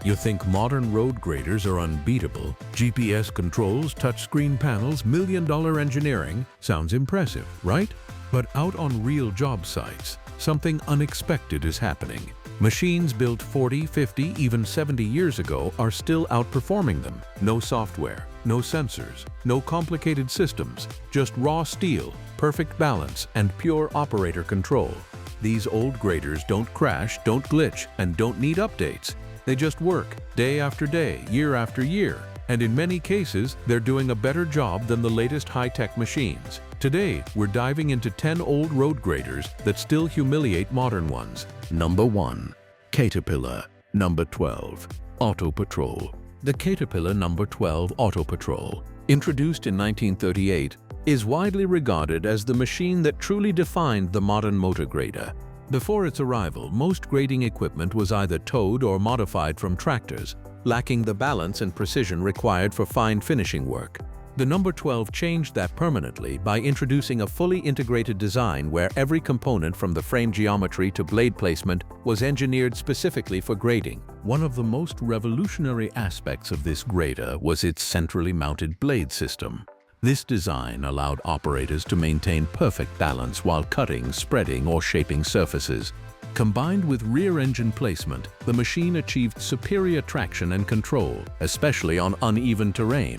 You think modern road graders are unbeatable? GPS controls, touchscreen panels, million-dollar engineering? Sounds impressive, right? But out on real job sites, something unexpected is happening. Machines built 40, 50, even 70 years ago are still outperforming them. No software, no sensors, no complicated systems, just raw steel, perfect balance, and pure operator control. These old graders don't crash, don't glitch, and don't need updates. They just work, day after day, year after year. And in many cases, they're doing a better job than the latest high-tech machines. Today, we're diving into 10 old road graders that still humiliate modern ones. Number 1. Caterpillar. Number 12. Auto Patrol. The Caterpillar Number 12 Auto Patrol, introduced in 1938, is widely regarded as the machine that truly defined the modern motor grader. Before its arrival, most grading equipment was either towed or modified from tractors, lacking the balance and precision required for fine finishing work. The Number 12 changed that permanently by introducing a fully integrated design where every component from the frame geometry to blade placement was engineered specifically for grading. One of the most revolutionary aspects of this grader was its centrally mounted blade system. This design allowed operators to maintain perfect balance while cutting, spreading, or shaping surfaces. Combined with rear engine placement, the machine achieved superior traction and control, especially on uneven terrain.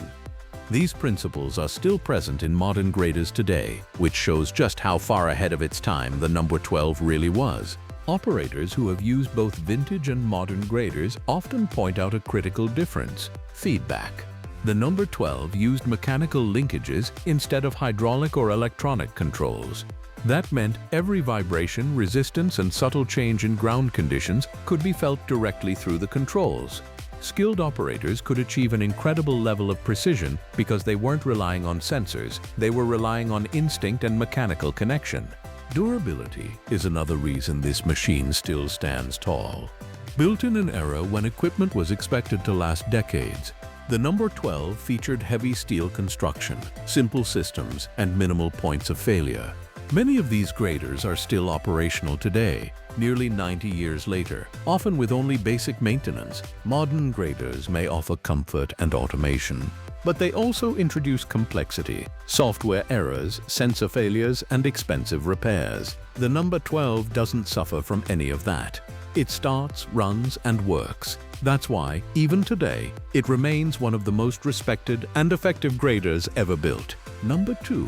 These principles are still present in modern graders today, which shows just how far ahead of its time the Number 12 really was. Operators who have used both vintage and modern graders often point out a critical difference: feedback. The Number 12 used mechanical linkages instead of hydraulic or electronic controls. That meant every vibration, resistance, and subtle change in ground conditions could be felt directly through the controls. Skilled operators could achieve an incredible level of precision because they weren't relying on sensors, they were relying on instinct and mechanical connection. Durability is another reason this machine still stands tall. Built in an era when equipment was expected to last decades, the Number 12 featured heavy steel construction, simple systems, and minimal points of failure. Many of these graders are still operational today, nearly 90 years later, often with only basic maintenance. Modern graders may offer comfort and automation, but they also introduce complexity, software errors, sensor failures, and expensive repairs. The Number 12 doesn't suffer from any of that. It starts, runs, and works. That's why, even today, it remains one of the most respected and effective graders ever built. Number 2.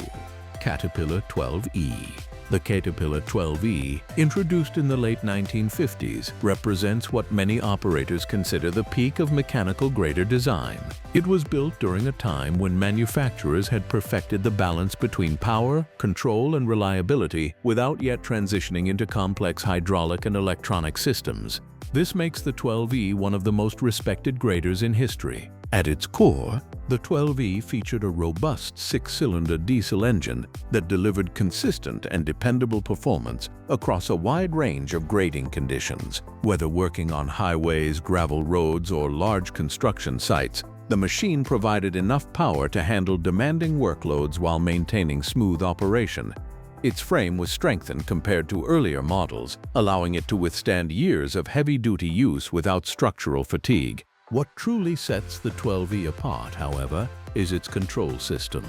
Caterpillar 12E. The Caterpillar 12E, introduced in the late 1950s, represents what many operators consider the peak of mechanical grader design. It was built during a time when manufacturers had perfected the balance between power, control, and reliability without yet transitioning into complex hydraulic and electronic systems. This makes the 12E one of the most respected graders in history. At its core, the 12E featured a robust 6-cylinder diesel engine that delivered consistent and dependable performance across a wide range of grading conditions. Whether working on highways, gravel roads, or large construction sites, the machine provided enough power to handle demanding workloads while maintaining smooth operation. Its frame was strengthened compared to earlier models, allowing it to withstand years of heavy-duty use without structural fatigue. What truly sets the 12E apart, however, is its control system.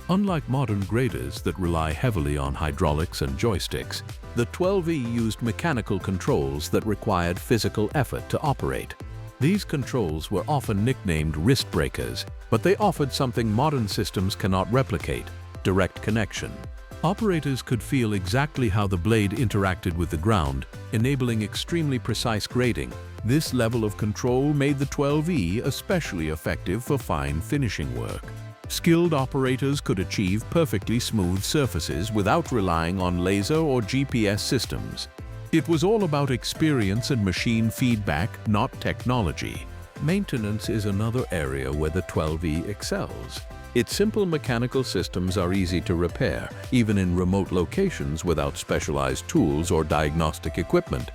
Unlike modern graders that rely heavily on hydraulics and joysticks, the 12E used mechanical controls that required physical effort to operate. These controls were often nicknamed wrist breakers, but they offered something modern systems cannot replicate: direct connection. Operators could feel exactly how the blade interacted with the ground, enabling extremely precise grading. This level of control made the 12E especially effective for fine finishing work. Skilled operators could achieve perfectly smooth surfaces without relying on laser or GPS systems. It was all about experience and machine feedback, not technology. Maintenance is another area where the 12E excels. Its simple mechanical systems are easy to repair, even in remote locations without specialized tools or diagnostic equipment.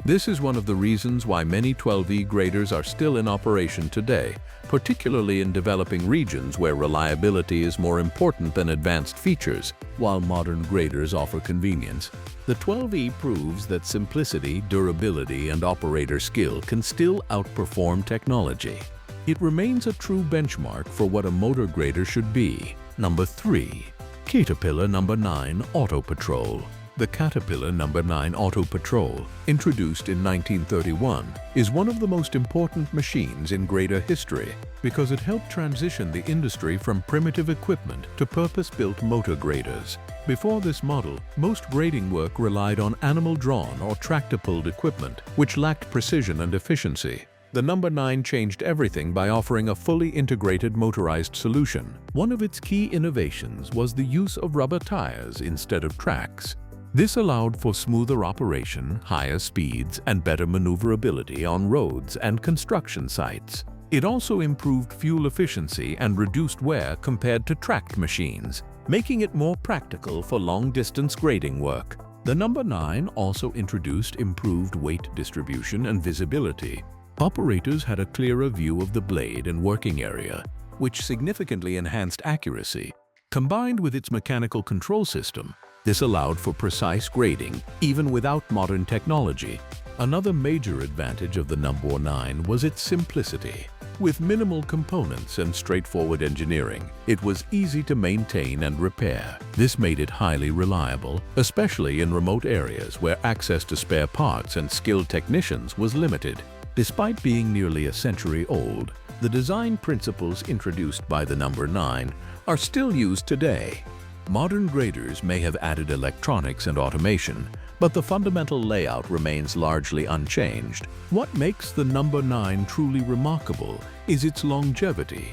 This is one of the reasons why many 12E graders are still in operation today, particularly in developing regions where reliability is more important than advanced features, while modern graders offer convenience. The 12E proves that simplicity, durability, and operator skill can still outperform technology. It remains a true benchmark for what a motor grader should be. Number 3. Caterpillar No. 9 Auto Patrol. The Caterpillar No. 9 Auto Patrol, introduced in 1931, is one of the most important machines in grader history because it helped transition the industry from primitive equipment to purpose-built motor graders. Before this model, most grading work relied on animal-drawn or tractor-pulled equipment, which lacked precision and efficiency. The No. 9 changed everything by offering a fully integrated motorized solution. One of its key innovations was the use of rubber tires instead of tracks. This allowed for smoother operation, higher speeds, and better maneuverability on roads and construction sites. It also improved fuel efficiency and reduced wear compared to tracked machines, making it more practical for long-distance grading work. The No. 9 also introduced improved weight distribution and visibility. Operators had a clearer view of the blade and working area, which significantly enhanced accuracy. Combined with its mechanical control system, this allowed for precise grading, even without modern technology. Another major advantage of the No. 9 was its simplicity. With minimal components and straightforward engineering, it was easy to maintain and repair. This made it highly reliable, especially in remote areas where access to spare parts and skilled technicians was limited. Despite being nearly a century old, the design principles introduced by the No. 9 are still used today. Modern graders may have added electronics and automation, but the fundamental layout remains largely unchanged. What makes the No. 9 truly remarkable is its longevity.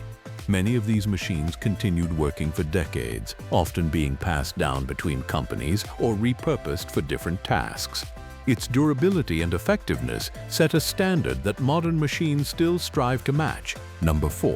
Many of these machines continued working for decades, often being passed down between companies or repurposed for different tasks. Its durability and effectiveness set a standard that modern machines still strive to match. Number 4.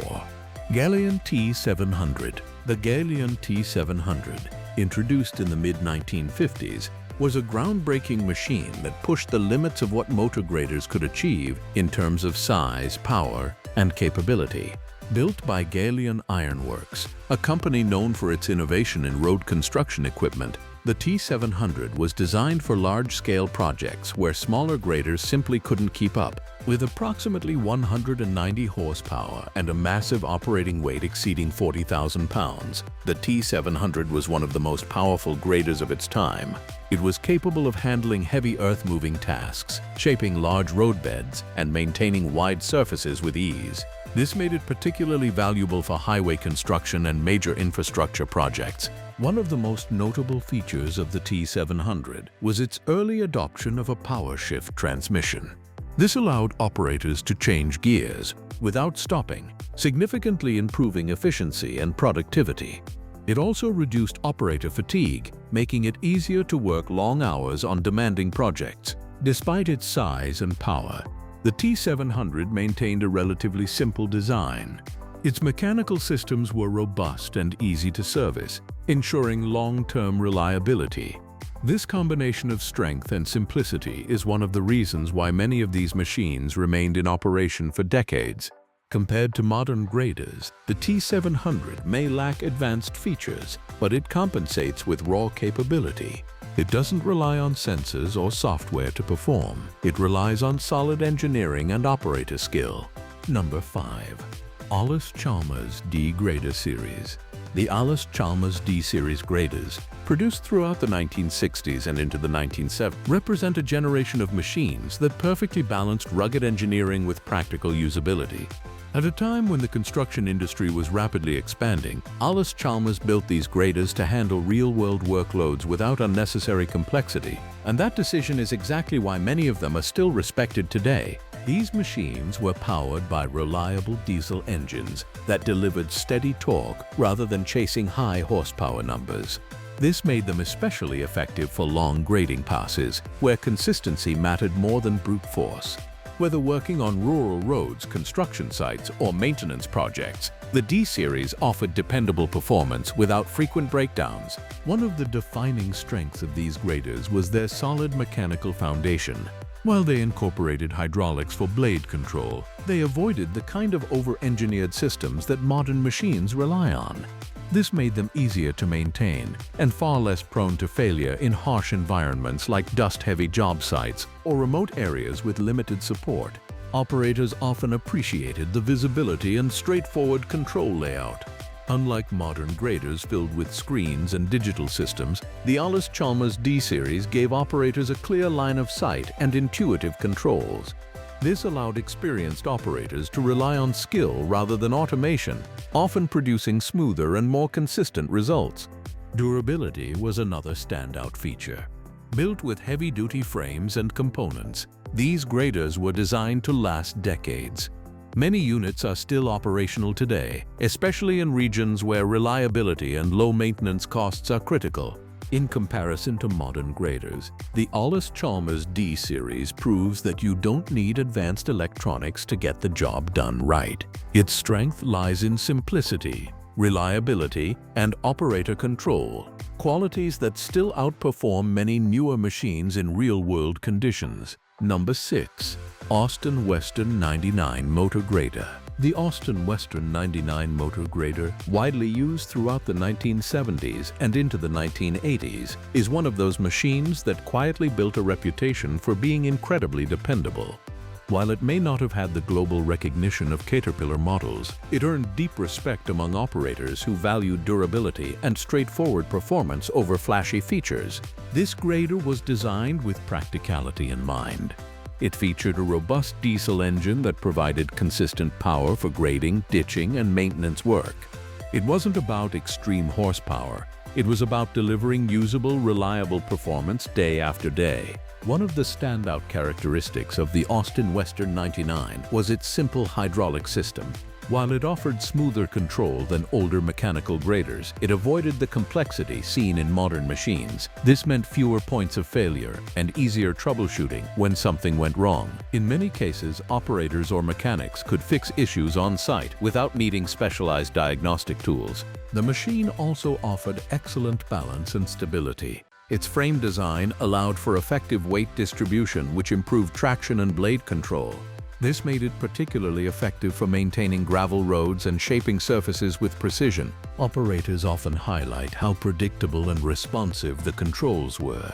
Galion T-700. The Galion T-700, introduced in the mid-1950s, was a groundbreaking machine that pushed the limits of what motor graders could achieve in terms of size, power, and capability. Built by Galion Ironworks, a company known for its innovation in road construction equipment, the T-700 was designed for large-scale projects where smaller graders simply couldn't keep up. With approximately 190 horsepower and a massive operating weight exceeding 40,000 pounds, the T-700 was one of the most powerful graders of its time. It was capable of handling heavy earth-moving tasks, shaping large roadbeds, and maintaining wide surfaces with ease. This made it particularly valuable for highway construction and major infrastructure projects. One of the most notable features of the T-700 was its early adoption of a power shift transmission. This allowed operators to change gears without stopping, significantly improving efficiency and productivity. It also reduced operator fatigue, making it easier to work long hours on demanding projects. Despite its size and power, the T-700 maintained a relatively simple design. Its mechanical systems were robust and easy to service, ensuring long-term reliability. This combination of strength and simplicity is one of the reasons why many of these machines remained in operation for decades. Compared to modern graders, the T-700 may lack advanced features, but it compensates with raw capability. It doesn't rely on sensors or software to perform. It relies on solid engineering and operator skill. Number 5. Allis-Chalmers D Series. The Allis-Chalmers D Series graders, produced throughout the 1960s and into the 1970s, represent a generation of machines that perfectly balanced rugged engineering with practical usability. At a time when the construction industry was rapidly expanding, Allis-Chalmers built these graders to handle real-world workloads without unnecessary complexity, and that decision is exactly why many of them are still respected today. These machines were powered by reliable diesel engines that delivered steady torque rather than chasing high horsepower numbers. This made them especially effective for long grading passes, where consistency mattered more than brute force. Whether working on rural roads, construction sites, or maintenance projects, the D Series offered dependable performance without frequent breakdowns. One of the defining strengths of these graders was their solid mechanical foundation. While they incorporated hydraulics for blade control, they avoided the kind of over-engineered systems that modern machines rely on. This made them easier to maintain and far less prone to failure in harsh environments like dust-heavy job sites or remote areas with limited support. Operators often appreciated the visibility and straightforward control layout. Unlike modern graders filled with screens and digital systems, the Allis-Chalmers D Series gave operators a clear line of sight and intuitive controls. This allowed experienced operators to rely on skill rather than automation, often producing smoother and more consistent results. Durability was another standout feature. Built with heavy-duty frames and components, these graders were designed to last decades. Many units are still operational today, especially in regions where reliability and low maintenance costs are critical. In comparison to modern graders, the Allis-Chalmers D Series proves that you don't need advanced electronics to get the job done right. Its strength lies in simplicity, reliability, and operator control, qualities that still outperform many newer machines in real-world conditions. Number 6. Austin Western 99 Motor Grader. The Austin Western 99 motor grader, widely used throughout the 1970s and into the 1980s, is one of those machines that quietly built a reputation for being incredibly dependable. While it may not have had the global recognition of Caterpillar models, it earned deep respect among operators who valued durability and straightforward performance over flashy features. This grader was designed with practicality in mind. It featured a robust diesel engine that provided consistent power for grading, ditching, and maintenance work. It wasn't about extreme horsepower. It was about delivering usable, reliable performance day after day. One of the standout characteristics of the Austin Western 99 was its simple hydraulic system. While it offered smoother control than older mechanical graders, it avoided the complexity seen in modern machines. This meant fewer points of failure and easier troubleshooting when something went wrong. In many cases, operators or mechanics could fix issues on site without needing specialized diagnostic tools. The machine also offered excellent balance and stability. Its frame design allowed for effective weight distribution, which improved traction and blade control. This made it particularly effective for maintaining gravel roads and shaping surfaces with precision. Operators often highlight how predictable and responsive the controls were.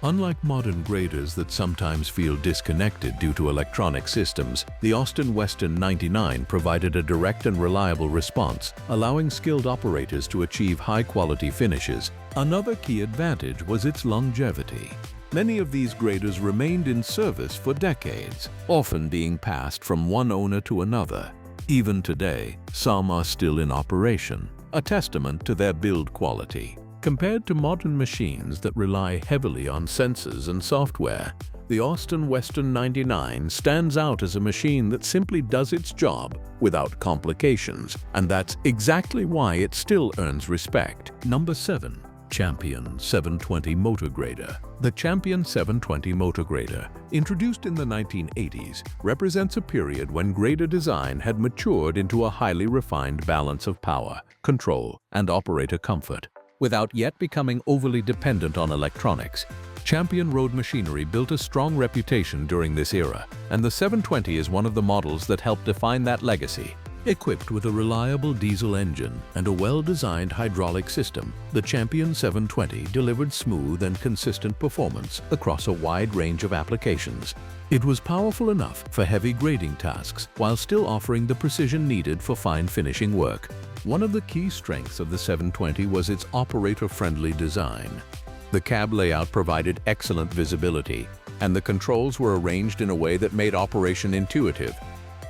Unlike modern graders that sometimes feel disconnected due to electronic systems, the Austin Western 99 provided a direct and reliable response, allowing skilled operators to achieve high-quality finishes. Another key advantage was its longevity. Many of these graders remained in service for decades, often being passed from one owner to another. Even today, some are still in operation, a testament to their build quality. Compared to modern machines that rely heavily on sensors and software, the Austin Western 99 stands out as a machine that simply does its job without complications, and that's exactly why it still earns respect. Number 7. Champion 720 Motor Grader. The Champion 720 Motor Grader, introduced in the 1980s, represents a period when grader design had matured into a highly refined balance of power, control, and operator comfort. Without yet becoming overly dependent on electronics, Champion road machinery built a strong reputation during this era, and the 720 is one of the models that helped define that legacy. Equipped with a reliable diesel engine and a well-designed hydraulic system, the Champion 720 delivered smooth and consistent performance across a wide range of applications. It was powerful enough for heavy grading tasks while still offering the precision needed for fine finishing work. One of the key strengths of the 720 was its operator-friendly design. The cab layout provided excellent visibility, and the controls were arranged in a way that made operation intuitive.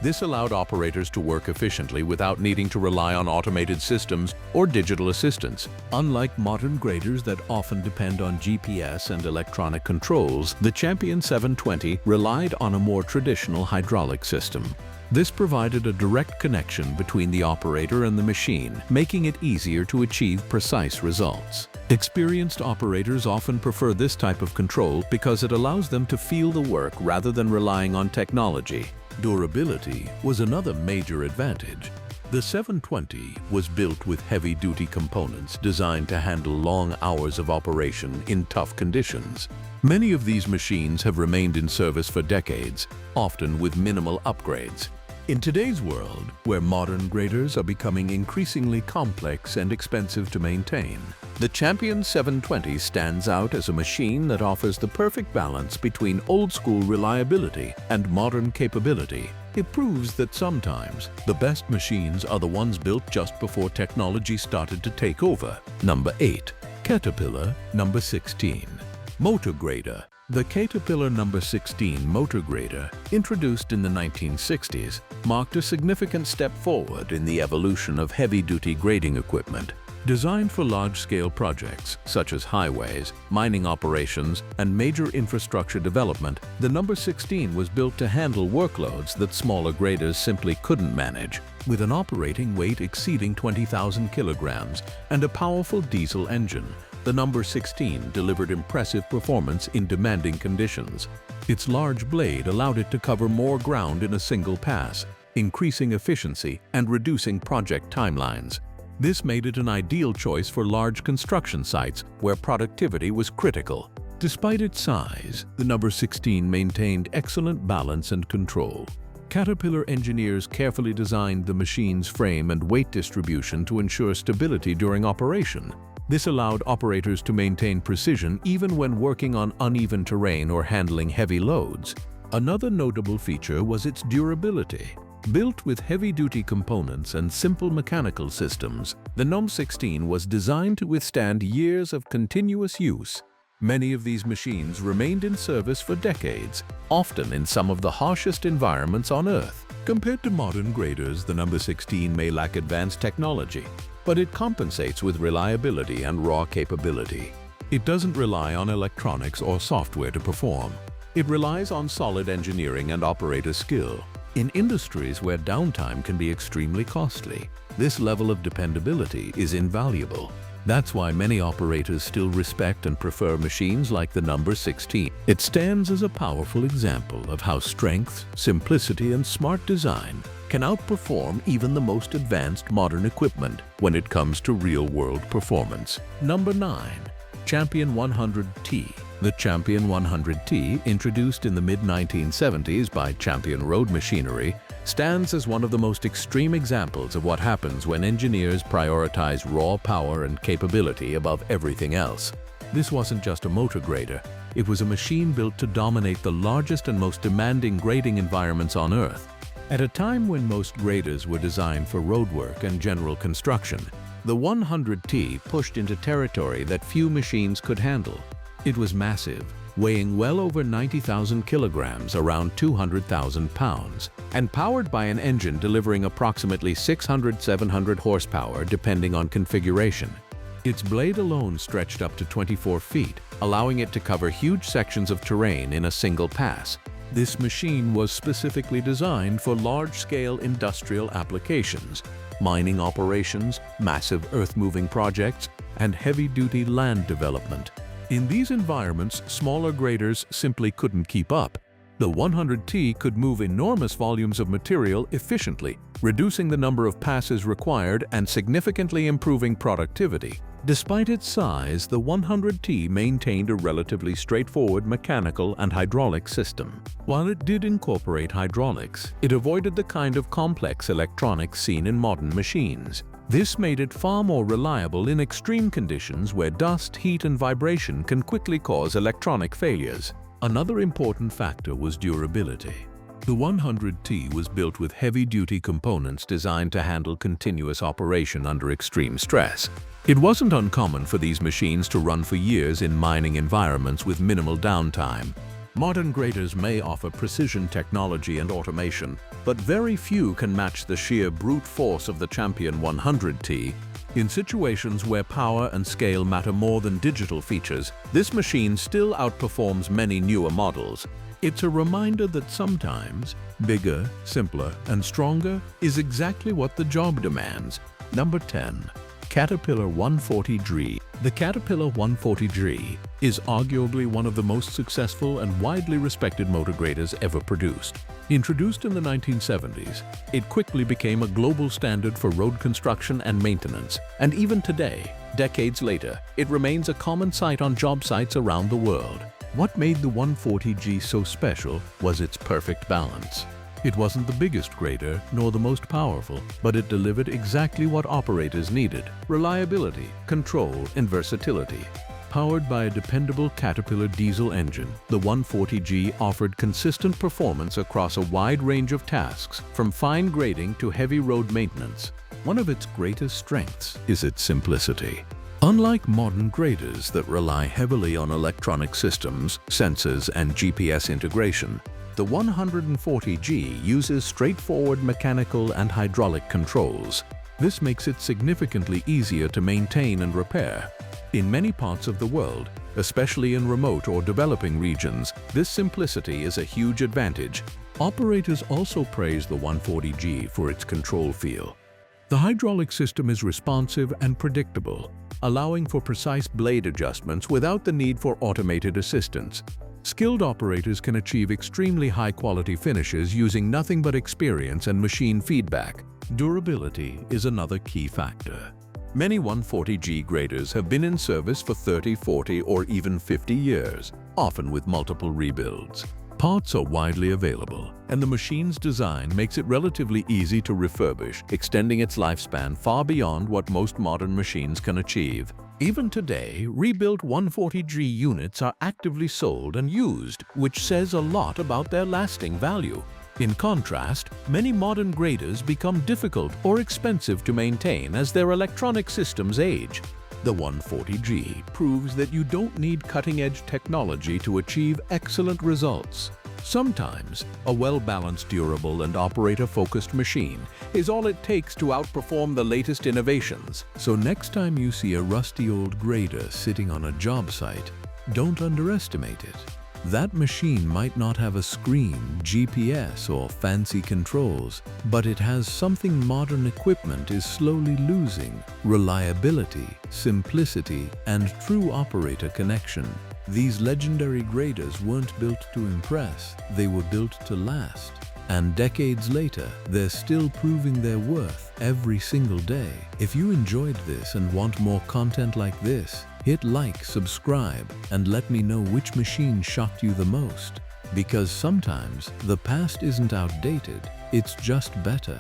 This allowed operators to work efficiently without needing to rely on automated systems or digital assistance. Unlike modern graders that often depend on GPS and electronic controls, the Champion 720 relied on a more traditional hydraulic system. This provided a direct connection between the operator and the machine, making it easier to achieve precise results. Experienced operators often prefer this type of control because it allows them to feel the work rather than relying on technology. Durability was another major advantage. The 720 was built with heavy-duty components designed to handle long hours of operation in tough conditions. Many of these machines have remained in service for decades, often with minimal upgrades. In today's world, where modern graders are becoming increasingly complex and expensive to maintain, the Champion 720 stands out as a machine that offers the perfect balance between old-school reliability and modern capability. It proves that sometimes the best machines are the ones built just before technology started to take over. Number 8. Caterpillar number 16. Motor Grader. The Caterpillar number 16 motor grader, introduced in the 1960s, marked a significant step forward in the evolution of heavy-duty grading equipment. Designed for large-scale projects such as highways, mining operations, and major infrastructure development, the number 16 was built to handle workloads that smaller graders simply couldn't manage. With an operating weight exceeding 20,000 kilograms and a powerful diesel engine, the number 16 delivered impressive performance in demanding conditions. Its large blade allowed it to cover more ground in a single pass, increasing efficiency and reducing project timelines. This made it an ideal choice for large construction sites where productivity was critical. Despite its size, the number 16 maintained excellent balance and control. Caterpillar engineers carefully designed the machine's frame and weight distribution to ensure stability during operation. This allowed operators to maintain precision even when working on uneven terrain or handling heavy loads. Another notable feature was its durability. Built with heavy-duty components and simple mechanical systems, the NUM 16 was designed to withstand years of continuous use. Many of these machines remained in service for decades, often in some of the harshest environments on Earth. Compared to modern graders, the number 16 may lack advanced technology, but it compensates with reliability and raw capability. It doesn't rely on electronics or software to perform. It relies on solid engineering and operator skill. In industries where downtime can be extremely costly, this level of dependability is invaluable. That's why many operators still respect and prefer machines like the number 16. It stands as a powerful example of how strength, simplicity, and smart design can outperform even the most advanced modern equipment when it comes to real-world performance. Number 9. Champion 100T. The Champion 100T, introduced in the mid-1970s by Champion Road Machinery, stands as one of the most extreme examples of what happens when engineers prioritize raw power and capability above everything else. This wasn't just a motor grader, it was a machine built to dominate the largest and most demanding grading environments on Earth. At a time when most graders were designed for roadwork and general construction, the 100T pushed into territory that few machines could handle. It was massive, weighing well over 90,000 kilograms, around 200,000 pounds, and powered by an engine delivering approximately 600–700 horsepower depending on configuration. Its blade alone stretched up to 24 feet, allowing it to cover huge sections of terrain in a single pass. This machine was specifically designed for large-scale industrial applications, mining operations, massive earth-moving projects, and heavy-duty land development. In these environments, smaller graders simply couldn't keep up. The 100T could move enormous volumes of material efficiently, reducing the number of passes required and significantly improving productivity. Despite its size, the 100T maintained a relatively straightforward mechanical and hydraulic system. While it did incorporate hydraulics, it avoided the kind of complex electronics seen in modern machines. This made it far more reliable in extreme conditions where dust, heat, and vibration can quickly cause electronic failures. Another important factor was durability. The 100T was built with heavy-duty components designed to handle continuous operation under extreme stress. It wasn't uncommon for these machines to run for years in mining environments with minimal downtime. Modern graders may offer precision technology and automation, but very few can match the sheer brute force of the Champion 100T. In situations where power and scale matter more than digital features, this machine still outperforms many newer models. It's a reminder that sometimes bigger, simpler, and stronger is exactly what the job demands. Number 10. Caterpillar 140G. The Caterpillar 140G is arguably one of the most successful and widely respected motor graders ever produced. Introduced in the 1970s, it quickly became a global standard for road construction and maintenance, and even today, decades later, it remains a common sight on job sites around the world. What made the 140G so special was its perfect balance. It wasn't the biggest grader nor the most powerful, but it delivered exactly what operators needed: reliability, control, and versatility. Powered by a dependable Caterpillar diesel engine, the 140G offered consistent performance across a wide range of tasks, from fine grading to heavy road maintenance. One of its greatest strengths is its simplicity. Unlike modern graders that rely heavily on electronic systems, sensors, and GPS integration, the 140G uses straightforward mechanical and hydraulic controls. This makes it significantly easier to maintain and repair. In many parts of the world, especially in remote or developing regions, this simplicity is a huge advantage. Operators also praise the 140G for its control feel. The hydraulic system is responsive and predictable, allowing for precise blade adjustments without the need for automated assistance. Skilled operators can achieve extremely high-quality finishes using nothing but experience and machine feedback. Durability is another key factor. Many 140G graders have been in service for 30, 40, or even 50 years, often with multiple rebuilds. Parts are widely available, and the machine's design makes it relatively easy to refurbish, extending its lifespan far beyond what most modern machines can achieve. Even today, rebuilt 140G units are actively sold and used, which says a lot about their lasting value. In contrast, many modern graders become difficult or expensive to maintain as their electronic systems age. The 140G proves that you don't need cutting-edge technology to achieve excellent results. Sometimes, a well-balanced, durable, and operator-focused machine is all it takes to outperform the latest innovations. So next time you see a rusty old grader sitting on a job site, don't underestimate it. That machine might not have a screen, GPS, or fancy controls, but it has something modern equipment is slowly losing: reliability, simplicity, and true operator connection. These legendary graders weren't built to impress, they were built to last. And decades later, they're still proving their worth every single day. If you enjoyed this and want more content like this, hit like, subscribe, and let me know which machine shocked you the most. Because sometimes the past isn't outdated, it's just better.